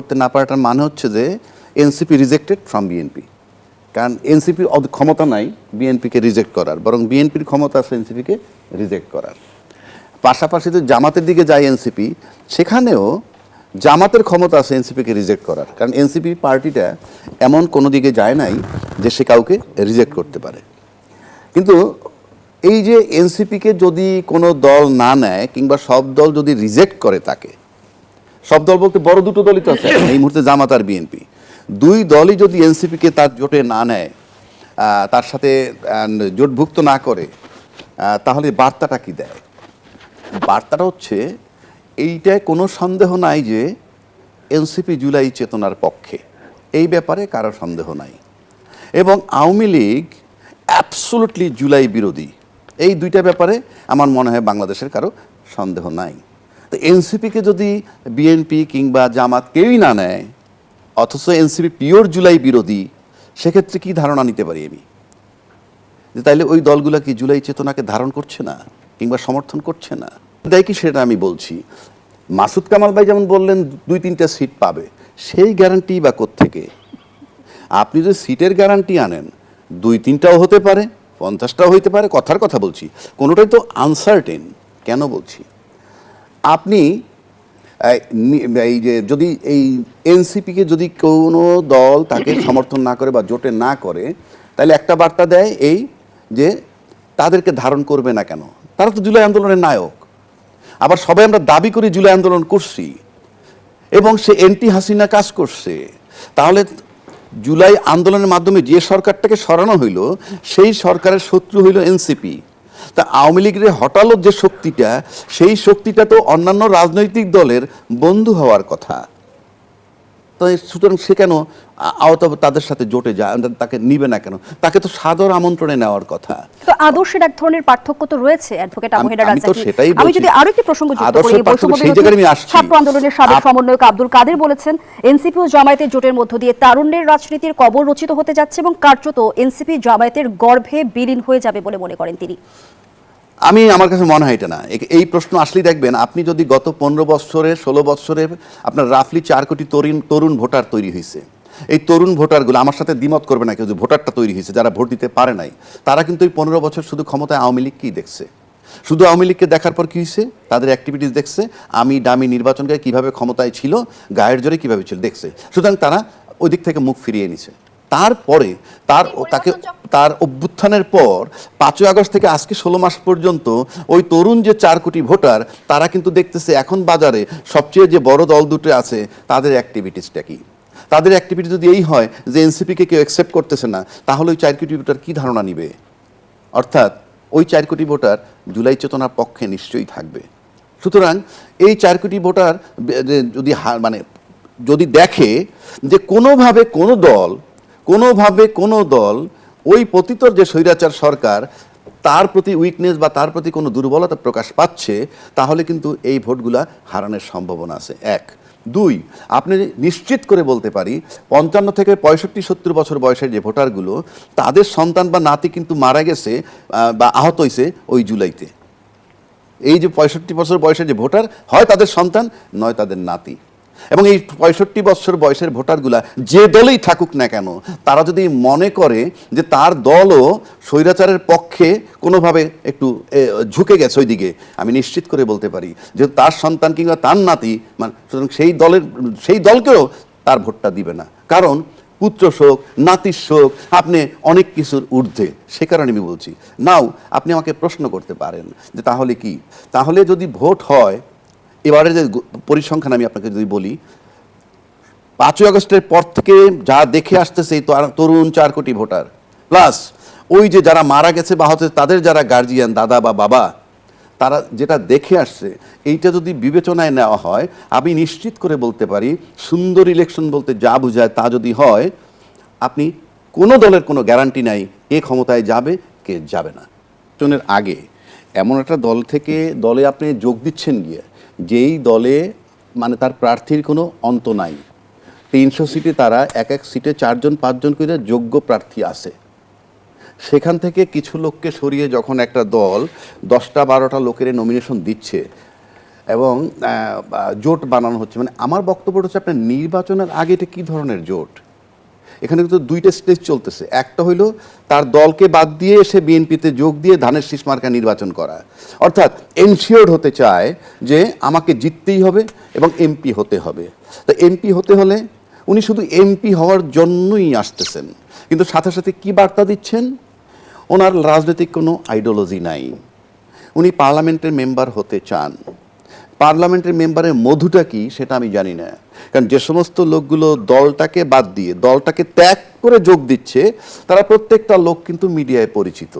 করতে না পারাটার মানে হচ্ছে যে এনসিপি রিজেক্টেড ফ্রম বিএনপি। কারণ এনসিপির ক্ষমতা নাই বিএনপিকে রিজেক্ট করার, বরং বিএনপির ক্ষমতা আছে এনসিপিকে রিজেক্ট করার। পাশাপাশি যদি জামাতের দিকে যায় এনসিপি, সেখানেও জামাতের ক্ষমতা আছে এনসিপিকে রিজেক্ট করার, কারণ এনসিপি পার্টিটা এমন কোনো দিকে যায় নাই যে সে কাউকে রিজেক্ট করতে পারে। কিন্তু এই যে এনসিপিকে যদি কোনো দল না নেয় কিংবা সব দল যদি রিজেক্ট করে তাকে, সব দল বলতে বড় দুটো দলই তো আছে এই মুহূর্তে, জামাত আর বিএনপি, দুই দলই যদি এনসিপিকে তার জোটে না নেয়, তার সাথে জোটভুক্ত না করে, তাহলে বার্তাটা কি দেয়? বার্তাটা হচ্ছে এইটায় কোনো সন্দেহ নাই যে এনসিপি জুলাই চেতনার পক্ষে, এই ব্যাপারে কারো সন্দেহ নাই। এবং আওয়ামী লীগ অ্যাবসোলুটলি জুলাই বিরোধী, এই দুইটা ব্যাপারে আমার মনে হয় বাংলাদেশের কারো সন্দেহ নাই। তো এনসিপিকে যদি বিএনপি কিংবা জামাত কেউই না নেয়, অথচ এনসিপি পিওর জুলাই বিরোধী, সেক্ষেত্রে কি ধারণা নিতে পারি আমি? যে তাইলে ওই দলগুলো কি জুলাই চেতনাকে ধারণ করছে না কিংবা সমর্থন করছে না? দেয় কি সেটা আমি বলছি। মাসুদ কামাল ভাই যেমন বললেন 2-3টা সিট পাবে, সেই গ্যারান্টি বা কোত্থেকে? আপনি যদি সিটের গ্যারান্টি আনেন, 2-3টাও হতে পারে, 50টাও হইতে পারে, কথার কথা বলছি, কোনোটাই তো আনসার্টেন। কেন বলছি? আপনি এই যে যদি এই এনসিপিকে যদি কোনো দল তাকে সমর্থন না করে বা জোটে না করে, তাহলে একটা বার্তা দেয় এই যে তাদেরকে ধারণ করবে না কেন? তারা তো জুলাই আন্দোলনের নায়ক। আবার সবাই আমরা দাবি করি জুলাই আন্দোলন করছি এবং সে এন্টি হাসিনা কাজ করছে। তাহলে জুলাই আন্দোলনের মাধ্যমে যে সরকারটাকে সরানো হইল, সেই সরকারের শত্রু হইল এনসিপি। তা আওয়ামী লীগের হটালো যে শক্তিটা, সেই শক্তিটা তো অন্যান্য রাজনৈতিক দলের বন্ধু হওয়ার কথা। তো সুতরাং সে কেন তাদের সাথে জোটে যায়, তাকে নিবে না কেন? তাকে তো সাদর আমন্ত্রণে নেওয়ার কথা। তো আদর্শের এক ধরনের পার্থক্য তো রয়েছে অ্যাডভোকেট আবু হেডার রাজ্জাকি। সেটাই আমি যদি আরো একটি প্রসঙ্গ যুক্ত করি, ছাত্র আন্দোলনের সাবেক সমন্বয়ক আব্দুল কাদের বলেছেন এনসিপি ও জামায়াতের জোটের মধ্য দিয়ে তারুণ্যের রাজনীতির কবর রচিত হতে যাচ্ছে এবং কার্যত এনসিপি জামায়াতের গর্ভে বিলীন হয়ে যাবে বলে মনে করেন তিনি। আমার কাছে মনে হয় এটা না। এই প্রশ্ন আসলেই দেখবেন, আপনি যদি গত 15 বছরে 16 বছরে আপনার রাফলি 4 কোটি তরুণ ভোটার তৈরি হয়েছে, এই তরুণ ভোটারগুলো আমার সাথে দ্বিমত করবে না কেউ, যে ভোটারটা তৈরি হয়েছে যারা ভোট দিতে পারে নাই, তারা কিন্তু এই 15 বছর শুধু ক্ষমতায় আওয়ামী লীগকেই দেখছে। শুধু আওয়ামী লীগকে দেখার পর কী হয়েছে, তাদের অ্যাক্টিভিটিস দেখছে, আমি ডামি নির্বাচনকে কীভাবে ক্ষমতায় ছিল, গায়ের জোরে কীভাবে ছিল দেখছে। সুতরাং তারা ওই দিক থেকে মুখ ফিরিয়ে নিছে। তারপরে তার অভ্যুত্থানের পর 5ই আগস্ট থেকে আজকে 16 মাস পর্যন্ত ওই তরুণ যে 4 কোটি ভোটার, তারা কিন্তু দেখতেছে এখন বাজারে সবচেয়ে যে বড় দল দুটো আছে তাদের অ্যাক্টিভিটিসটা কি। তাদের অ্যাক্টিভিটি যদি এই হয় যে এনসিপিকে কেউ অ্যাকসেপ্ট করতেছে না, তাহলে ওই 4 কোটি ভোটার কী ধারণা নিবে? অর্থাৎ ওই 4 কোটি ভোটার জুলাই চেতনার পক্ষে নিশ্চয়ই থাকবে। সুতরাং এই 4 কোটি ভোটার যদি দেখে যে কোনোভাবে কোনো দল ওই পতিতর যে স্বৈরাচার সরকার, তার প্রতি উইকনেস বা তার প্রতি কোনো দুর্বলতা প্রকাশ পাচ্ছে, তাহলে কিন্তু এই ভোটগুলা হারানোর সম্ভাবনা আছে। 1, 2, আপনি নিশ্চিত করে বলতে পারি 55 থেকে 65-70 বছর বয়সের যে ভোটারগুলো, তাদের সন্তান বা নাতি কিন্তু মারা গেছে বা আহত হয়েছে ওই জুলাইতে। এই যে 65 বছর বয়সের যে ভোটার, হয় তাদের সন্তান নয় তাদের নাতি। এবং এই 65 বছর বয়সের ভোটারগুলা যে দলেই থাকুক না কেন, তারা যদি মনে করে যে তার দলও স্বৈরাচারের পক্ষে কোনোভাবে একটু ঝুঁকে গেছে ওই দিকে, আমি নিশ্চিত করে বলতে পারি যে তার সন্তান কিংবা তার নাতি সুতরাং সেই দলকেও তার ভোটটা দিবে না। কারণ পুত্র শোক, নাতির শোক, আপনি অনেক কিছুর ঊর্ধ্বে। সে কারণে আমি বলছি। নাও আপনি আমাকে প্রশ্ন করতে পারেন যে তাহলে কি, তাহলে যদি ভোট হয়, এবারে যে পরিসংখ্যান আমি আপনাকে যদি বলি, 5ই আগস্টের পর থেকে যা দেখে আসতেছে এই তরুণ 4 কোটি ভোটার প্লাস ওই যে যারা মারা গেছে বা হচ্ছে তাদের যারা গার্জিয়ান, দাদা বা বাবা, তারা যেটা দেখে আসছে, এইটা যদি বিবেচনায় নেওয়া হয়, আমি নিশ্চিত করে বলতে পারি সুন্দর ইলেকশন বলতে যা বোঝায় তা যদি হয়, আপনি কোনো দলের কোনো গ্যারান্টি নাই কে ক্ষমতায় যাবে কে যাবে না। নির্বাচনের আগে এমন একটা দলে আপনি যোগ দিচ্ছেন গিয়ে, যেই দলে তার প্রার্থীর কোনো অন্ত নাই, 300 সিটে তারা এক সিটে 4-5জন করে যোগ্য প্রার্থী আছে, সেখান থেকে কিছু লোককে সরিয়ে যখন একটা দল 10-12টা লোকের নমিনেশন দিচ্ছে, এবং জোট বানানো হচ্ছে, মানে আমার বক্তব্য হচ্ছে আপনার নির্বাচনের আগে এটা কী ধরনের জোট? এখানে কিন্তু দুইটা স্টেজ চলতেছে। একটা হইল তার দলকে বাদ দিয়ে সে বিএনপিতে যোগ দিয়ে ধানের শীষ মার্কা নির্বাচন করা, অর্থাৎ এনশিওর্ড হতে চায় যে আমাকে জিততেই হবে এবং এমপি হতে হবে। তো এমপি হতে হলে উনি শুধু এমপি হওয়ার জন্যই আসতেছেন, কিন্তু সাথে সাথে কী বার্তা দিচ্ছেন? ওনার রাজনৈতিক কোনো আইডিওলজি নাই, উনি পার্লামেন্টের মেম্বার হতে চান। পার্লামেন্টের মেম্বারের মধুটা কি সেটা আমি জানি না, কারণ যে সমস্ত লোকগুলো দলটাকে বাদ দিয়ে দলটাকে ত্যাগ করে যোগ দিচ্ছে তারা প্রত্যেকটা লোক কিন্তু মিডিয়ায় পরিচিত।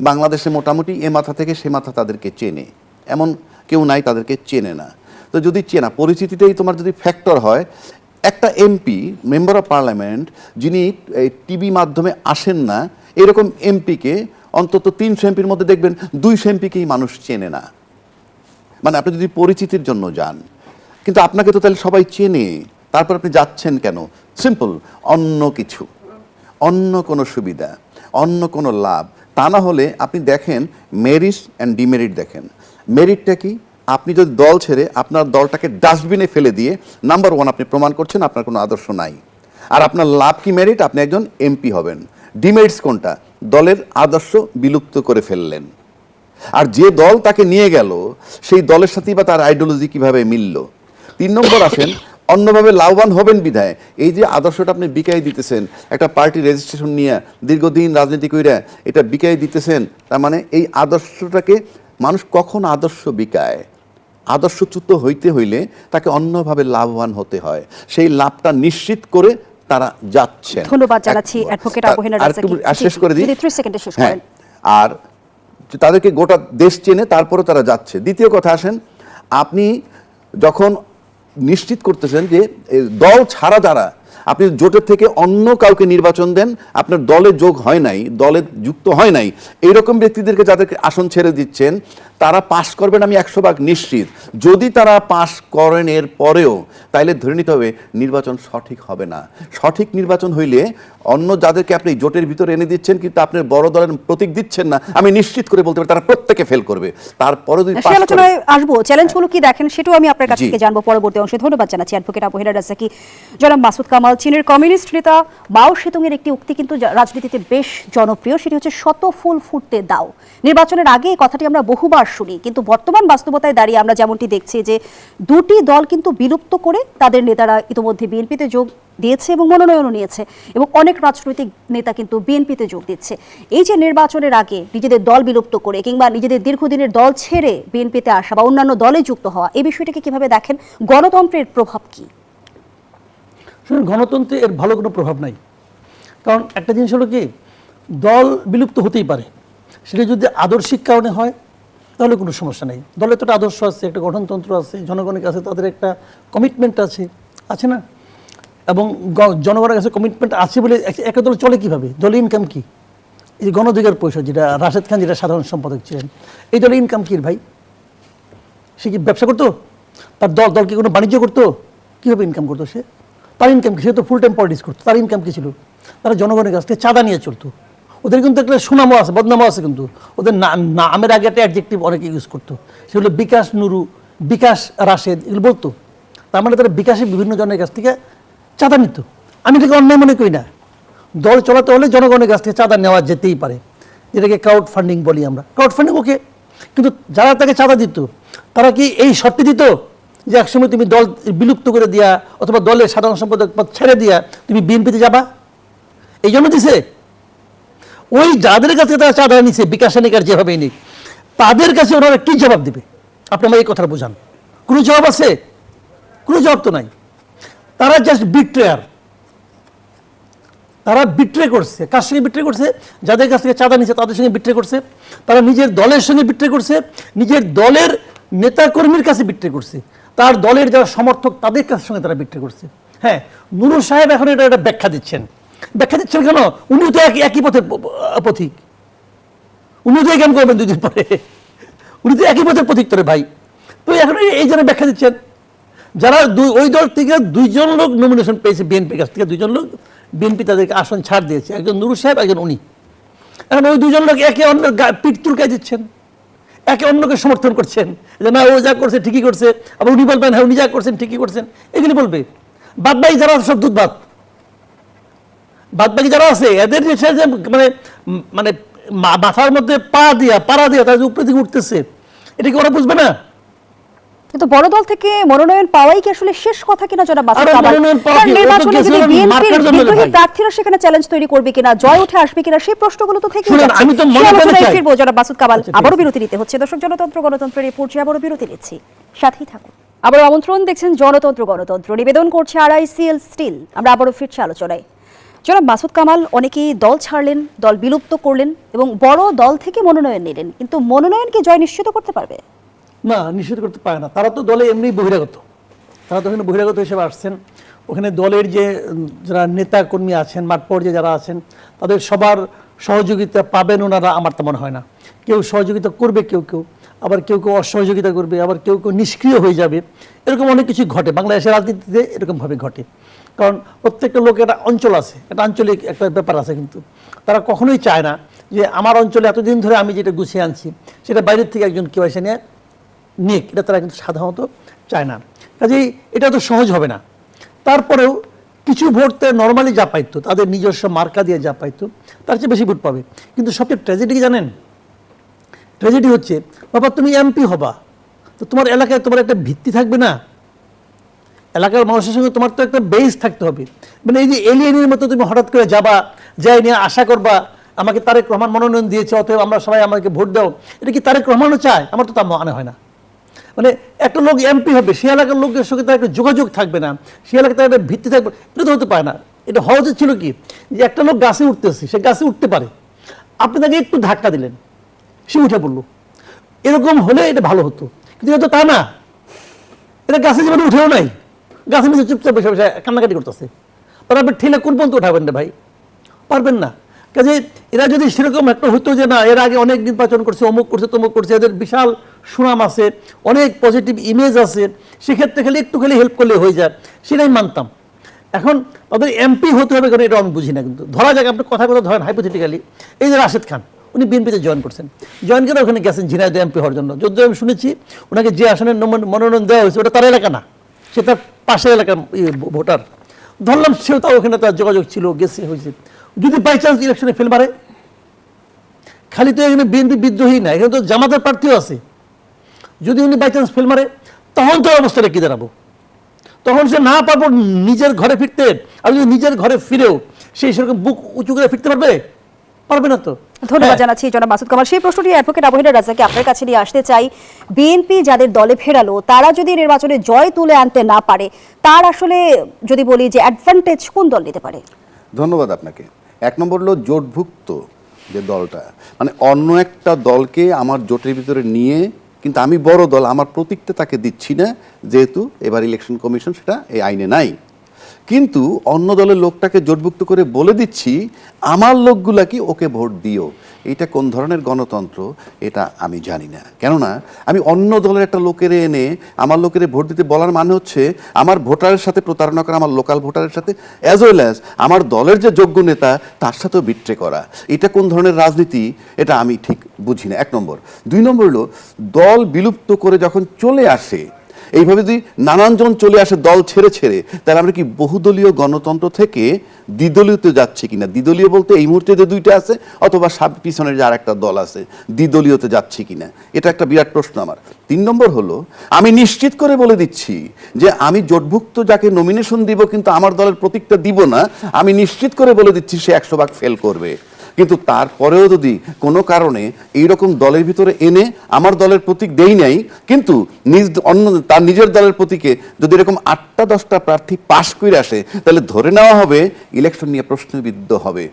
বাংলাদেশে মোটামুটি এ মাথা থেকে সে মাথা তাদেরকে চেনে, এমন কেউ নাই তাদেরকে চেনে না। তো যদি চেনা পরিচিতিটাই তোমার যদি ফ্যাক্টর হয়, একটা এমপি মেম্বার অফ পার্লামেন্ট যিনি টিভি মাধ্যমে আসেন না, এরকম এমপিকে অন্তত 300 এমপির মধ্যে দেখবেন 200 এমপিকেই মানুষ চেনে না। মানে আপনি যদি পরিচিতির জন্য যান, কিন্তু আপনাকে তো তাহলে সবাই চেনে, তারপর আপনি যাচ্ছেন কেন? সিম্পল, অন্য কিছু, অন্য কোনো সুবিধা, অন্য কোনো লাভ। তা না হলে আপনি দেখেন মেরিট অ্যান্ড ডিমেরিট দেখেন। মেরিটটা কি? আপনি যদি দল ছেড়ে আপনার দলটাকে ডাস্টবিনে ফেলে দিয়ে নাম্বার 1 আপনি প্রমাণ করছেন আপনার কোনো আদর্শ নাই। আর আপনার লাভ কি? মেরিট, আপনি একজন এমপি হবেন। ডিমেরিটস কোনটা? দলের আদর্শ বিলুপ্ত করে ফেললেন। আর যে দল তাকে নিয়ে গেল সেই দলের সাথেই বা তার আইডিওলজি কিভাবে মিলল। 3 নম্বর আসেন, অন্যভাবে লাভবান হবেন বিধায় এই যে আদর্শটা আপনি বিকাই দিতেছেন, একটা পার্টি রেজিস্ট্রেশন নিয়ে দীর্ঘদিন রাজনীতি কইরা এটা বিকাই দিতেছেন, তার মানে এই আদর্শটাকে মানুষ কখন আদর্শ বিকায়? আদর্শচ্যুত হইতে হইলে তাকে অন্যভাবে লাভবান হতে হয়, সেই লাভটা নিশ্চিত করে তারা যাচ্ছেন। ধন্যবাদ জানাচ্ছি অ্যাডভোকেট আবু হেনা রাজ্জাকি। শেষ করে দিই, 30 সেকেন্ডে শেষ হ্যাঁ। করেন। আর তাদেরকে গোটা দেশ চেনে, তারপরে তারা যাচ্ছে। দ্বিতীয় কথা আসেন, আপনি যখন নিশ্চিত করতেছেন যে দল ছাড়া যারা, আপনি জোটের থেকে অন্য কাউকে নির্বাচন দেন, আপনার দলে যোগ হয় নাই, দলে যুক্ত হয় নাই, এইরকম ব্যক্তিদেরকে যাদেরকে আসন ছেড়ে দিচ্ছেন তারা পাশ করবেন আমি 100% নিশ্চিত। যদি তারা পাশ করেন এর পরেও, তাইলে ধরে নিতে হবে নির্বাচন সঠিক হবে না। সঠিক নির্বাচন হইলে অন্য যাদেরকে আপনি জোটের ভিতরে এনে দিচ্ছেন কিন্তু আপনার বড় দলের প্রতীক দিচ্ছেন না, আমি নিশ্চিত করে বলতে পারি তারা প্রত্যেকে ফেল করবে। তারপরে যদি সেই আলোচনায় আসবো, চ্যালেঞ্জগুলো কি দেখেন সেটাও আমি আপনার কাছ থেকে জানবো পরবর্তী অংশে। ধন্যবাদ জানাচ্ছি অ্যাডভোকেট আবু হেনা রাজ্জাকি। জনাব মাসুদ কামাল, চীনের কমিউনিস্ট নেতা মাও সেতুং এর একটি উক্তি কিন্তু রাজনীতিতে বেশ জনপ্রিয়, সেটি হচ্ছে শত ফুল ফুটতে দাও। নির্বাচনের আগে এই কথাটি আমরা বহুবার শুনি, কিন্তু বর্তমান বাস্তবতায় দাঁড়িয়ে আমরা যেমনটি দেখছি যে দুটি দল কিন্তু বিলুপ্ত করে তাদের নেতারা ইতিমধ্যে বিএনপিতে যোগ দিয়েছে এবং মনোনয়নও নিয়েছে, এবং অনেক রাজনৈতিক নেতা কিন্তু বিএনপিতে যোগ দিচ্ছে। এই যে নির্বাচনের আগে নিজেদের দল বিলুপ্ত করে কিংবা নিজেদের দীর্ঘদিনের দল ছেড়ে বিএনপিতে আসা বা অন্যান্য দলে যুক্ত হওয়া, এই বিষয়টাকে কিভাবে দেখেন? গণতন্ত্রের প্রভাব কি? শুনুন, গণতন্ত্রে এর ভালো কোনো প্রভাব নাই। কারণ একটা জিনিস হলো কি, দল বিলুপ্ত হতেই পারে, সেটা যদি আদর্শিক কারণে হয় তাহলে কোনো সমস্যা নেই। দলের তো একটা আদর্শ আছে, একটা গঠনতন্ত্র আছে, জনগণের কাছে তাদের একটা কমিটমেন্ট আছে না? এবং জনগণের কাছে কমিটমেন্ট আছে বলে একটা দল চলে কীভাবে? দলের ইনকাম কি? এই যে গণধিকার পরিষদ, যেটা রাশেদ খান যেটা সাধারণ সম্পাদক ছিলেন, এই দলের ইনকাম কি ভাই? সে কি ব্যবসা করতো? তার দল কি কোনো বাণিজ্য করতো? কীভাবে ইনকাম করতো সে? তার ইনকাম কি? সে তো ফুল টাইম পলিটিক্স করতো। তার ইনকাম কি ছিল? তারা জনগণের কাছ থেকে চাঁদা নিয়ে চলতো। ওদের কিন্তু একটা সুনামও আছে, বদনামও আছে, কিন্তু ওদের নামের আগে একটা অ্যাডজেক্টিভ অনেকে ইউজ করতো, সেগুলো বিকাশ নুরু, বিকাশ রাশেদ, এগুলো বলতো। তার মানে তারা বিকাশে বিভিন্ন জনের কাছ থেকে চাঁদা নিত। আমি এটাকে অন্যায় মনে করি না। দল চলাতে হলে জনগণের কাছ থেকে চাঁদা নেওয়া যেতেই পারে, যেটাকে ক্রাউড ফান্ডিং বলি আমরা। ক্রাউড ফান্ডিং ওকে, কিন্তু যারা তাকে চাঁদা দিত তারা কি এই শর্তে দিত যে একসময় তুমি দল বিলুপ্ত করে দিয়া অথবা দলের সাধারণ সম্পাদক পদ ছেড়ে দিয়া তুমি বিএনপিতে যাবা? এই জন্য দিছে? ওই যাদের কাছে তারা চাঁদা নিছে, বিকাশে নিকার যেভাবেই নিক, তাদের কাছে ওনারা কি জবাব দেবে? আপনি আমার এই কথাটা বোঝান। কোনো জবাব আছে? কোনো জবাব তো নাই। তারা জাস্ট বিট্রেয়ার। তারা বিট্রে করছে। কার সঙ্গে বিট্রে করছে? যাদের কাছ থেকে চাঁদা নিছে তাদের সঙ্গে বিট্রে করছে। তারা নিজের দলের সঙ্গে বিট্রে করছে, নিজের দলের নেতাকর্মীর কাছে বিট্রে করছে, তার দলের যারা সমর্থক তাদের সঙ্গে তারা বিট্রে করছে। হ্যাঁ, নুরুল সাহেব এখন এটা ব্যাখ্যা দিচ্ছেন। ব্যাখ্যা দিচ্ছেন কেন? উনিও তো একই পথের পথিক। উনিও তো এখান করবেন 2 দিন পরে। উনি তো একই পথের পথিক তোরে ভাই। তো এখন এই জন্য ব্যাখ্যা দিচ্ছেন। যারা ওই দল থেকে 2 জন লোক নমিনেশন পেয়েছে বিএনপির কাছ থেকে, 2 জন লোক বিএনপি তাদেরকে আসন ছাড় দিয়েছে, একজন নুরুল সাহেব, একজন উনি। এখন ওই 2 জন লোক একে অন্যের পিঠ চুলকাই দিচ্ছেন। একে অন্যকে সমর্থন করছেন, যে না ও যা করছে ঠিকই করছে, আবার উনি বলবেন হ্যাঁ উনি যা করছেন ঠিকই করছেন, এগুলি বলবে। বাদ বাকি যারা সব দুধবাদ, বাদ বাকি যারা আছে এদের যে মানে মানে মাথার মধ্যে পাড়া দিয়া তারা যে উপরে দিকে উঠতেছে, এটা কি ওরা বুঝবে না? কিন্তু বড় দল থেকে মনোনয়ন পাওয়াই কি আসলে শেষ কথা কিনা জনাব মাসুদ আরে কামাল? মনোনয়ন পাওয়া কারণ কি? নির্বাচনে ওটা যদি গেছিল বিএনপির মার্কার জন্য বিদ্রোহী ভাই। প্রার্থীরা সেখানে চ্যালেঞ্জ তৈরি করবে কিনা, জয় উঠে আসবে কিনা, সেই প্রশ্নগুলো তো থেকেই শুনুন, যাচ্ছে। আমি তো মনে সেই করতে আলোচনায় চাই। ফিরবো জনাব মাসুদ কামাল। আচ্ছা, ঠিক আবারও আছে। বিরতি নিতে হচ্ছে। দর্শক, গণতন্ত্রের এই পর্যায়ে আবারও বিরতি নিচ্ছি, সাথেই থাকুন। আবারও আমন্ত্রণ, দেখছেন গণতন্ত্র নিবেদন করছে RICL স্টিল। আমরা আবারও ফিরছি আলোচনায়। জনাব মাসুদ কামাল, অনেকেই দল ছাড়লেন, দল বিলুপ্ত করলেন এবং বড় দল থেকে মনোনয়ন নিলেন, কিন্তু মনোনয়ন কি জয় নিশ্চিত করতে পারবে? না, নিশ্চিত করতে পারে না। তারা তো দলে এমনি বহিরাগত, তারা তো ওখানে বহিরাগত হিসেবে আসছেন। ওখানে দলের যে যারা নেতা কর্মী আছেন, মাঠ পর্যায়ে যারা আছেন, তাদের সবার সহযোগিতা পাবেন ওনারা, আমার তো মনে হয় না। কেউ সহযোগিতা করবে, কেউ কেউ আবার কেউ কেউ অসহযোগিতা করবে, আবার কেউ কেউ নিষ্ক্রিয় হয়ে যাবে। এরকম অনেক কিছু ঘটে বাংলাদেশের রাজনীতিতে, এরকমভাবে ঘটে। কারণ প্রত্যেকটা লোকের একটা অঞ্চল আছে, একটা আঞ্চলিক একটা ব্যাপার আছে, কিন্তু তারা কখনোই চায় না যে আমার অঞ্চলে এতদিন ধরে আমি যেটা গুছিয়ে আনছি সেটা বাইরের থেকে একজন কেউ এসে নিক, এটা তারা কিন্তু সাধারণত চায় না। কাজেই এটা তো সহজ হবে না। তারপরেও কিছু ভোট নর্মালি যা পাইতো, তাদের নিজস্ব মার্কা দিয়ে যা পাইতো, তার চেয়ে বেশি ভোট পাবে। কিন্তু সবচেয়ে ট্র্যাজেডি কি জানেন? ট্র্যাজেডি হচ্ছে, বাবা তুমি এমপি হবা, তো তোমার এলাকায় তোমার একটা ভিত্তি থাকবে না? এলাকার মানুষের সঙ্গে তোমার তো একটা বেস থাকতে হবে। মানে এই যে এলিয়েনের মতো তুমি হঠাৎ করে যাবা, যাই নিয়ে আশা করবা আমাকে তারেক রহমান মনোনয়ন দিয়েছে অতএব আমরা সবাই আমাকে ভোট দাও, এটা কি তারেক রহমানও চায়? আমার তো তা মনে হয় না। মানে একটা লোক এমপি হবে, সে এলাকার লোকের সঙ্গে তার একটা যোগাযোগ থাকবে না, সে এলাকায় তার একটা ভিত্তি থাকবে, এটা তো হতে পারে না। এটা হওয়া উচিত ছিল কি, যে একটা লোক গাছে উঠতেছে, সে গাছে উঠতে পারে, আপনি তাকে একটু ধাক্কা দিলেন, সে উঠে পড়লো, এরকম হলে এটা ভালো হতো। কিন্তু এটা তো তা না, এটা গাছে জীবনে উঠেও নাই, গাছের নিচে চুপচাপ বসে বসে কান্নাকাটি করতেছে। আপনি ঠেলে কোন পর্যন্ত উঠাবেন না ভাই? পারবেন না। কাজে এরা যদি সেরকম একটা হতো যে না এর আগে অনেক নির্বাচন করছে, অমুক করছে তমুক করছে, এদের বিশাল সুনাম আছে, অনেক পজিটিভ ইমেজ আছে, সেক্ষেত্রে খালি একটু খালি হেল্প করলে হয়ে যায়, সেটাই মানতাম। এখন তাদের এমপি হতে হবে কেন, এটা আমি বুঝি না। কিন্তু ধরা যাক, আপনি কথা ধরেন হাইপোথেটিক্যালি, এই যে রাশেদ খান, উনি বিএনপিতে জয়েন করছেন, জয়েন করে ওখানে গেছেন ঝিনাইদহ এমপি হওয়ার জন্য। যদিও আমি শুনেছি ওনাকে যে আসনে মনোনয়ন দেওয়া হয়েছে ওটা তার এলাকা না, সে তার পাশের এলাকার ভোটার। ধরলাম সেও তাও ওখানে তার যোগাযোগ ছিল, গেছে, হয়েছে। যদি বাই চান্স ইলেকশনে ফেল মারে, খালি তো এখানে বিএনপি বিদ্রোহী না, এখানে তো জামাতের প্রার্থীও আছে। যদি উনি বাই চান্স ফেল মারে, তখন তো অবস্থাটা কি দাঁড়াবো? তখন সে না পারবো নিজের ঘরে ফিরতে। আর যদি নিজের ঘরে ফিরেও সেই সেরকম বুক উঁচু করে ফিরতে পারবে না তো। ধন্যবাদ জানাচ্ছি জনাব মাসুদ কামাল। সেই প্রশ্নটি অ্যাডভোকেট আবহিনা রাজাকে আপনার কাছে নিয়ে আসতে চাই। বিএনপি যাদের দলে ফেরালো, তারা যদি নির্বাচনে জয় তুলে আনতে না পারে, তার আসলে যদি বলি যে অ্যাডভান্টেজ কোন দল নিতে পারে? ধন্যবাদ আপনাকে। এক নম্বর হলো জোটভুক্ত যে দলটা, মানে অন্য একটা দলকে আমার জোটের ভিতরে নিয়ে, কিন্তু আমি বড় দল, আমার প্রতীকটা তাকে দিচ্ছি না, যেহেতু এবার ইলেকশন কমিশন সেটা এই আইনে নাই। কিন্তু অন্য দলের লোকটাকে জোটভুক্ত করে বলে দিচ্ছি আমার লোকগুলা কি ওকে ভোট দিও। এটা কোন ধরনের গণতন্ত্র এটা আমি জানি না। কেননা আমি অন্য দলের একটা লোকের এনে আমার লোকের ভোট দিতে বলার মানে হচ্ছে আমার ভোটারের সাথে প্রতারণা করা, আমার লোকাল ভোটারের সাথে, অ্যাজ ওয়েল অ্যাজ আমার দলের যে যোগ্য নেতা তার সাথেও বিট্রে করা। এটা কোন ধরনের রাজনীতি এটা আমি ঠিক বুঝি না, এক নম্বর। দুই নম্বর হলো দল বিলুপ্ত করে যখন চলে আসে, এইভাবে যদি নানানজন চলে আসে দল ছেড়ে ছেড়ে, তাহলে আমরা কি বহুদলীয় গণতন্ত্র থেকে দ্বিদলীয়তে যাচ্ছি কিনা? দ্বিদলীয় বলতে এই মুহূর্তে যে দুইটা আছে, অথবা পিছনের যে আর একটা দল আছে, দ্বিদলীয়তে যাচ্ছি কিনা, এটা একটা বিরাট প্রশ্ন আমার। তিন নম্বর হলো আমি নিশ্চিত করে বলে দিচ্ছি যে আমি জোটভুক্ত যাকে নমিনেশন দিব কিন্তু আমার দলের প্রতীকটা দিব না, আমি নিশ্চিত করে বলে দিচ্ছি সে 100% ফেল করবে। কিন্তু তারপরেও যদি কোনো কারণে এইরকম দলের ভিতরে এনে আমার দলের প্রতীক দেই নাই, কিন্তু তার নিজের দলের প্রতীকে যদি এরকম 8টা 10টা প্রার্থী পাশ করে আসে, তাহলে ধরে নেওয়া হবে ইলেকশন নিয়ে প্রশ্নবিদ্ধ হবে।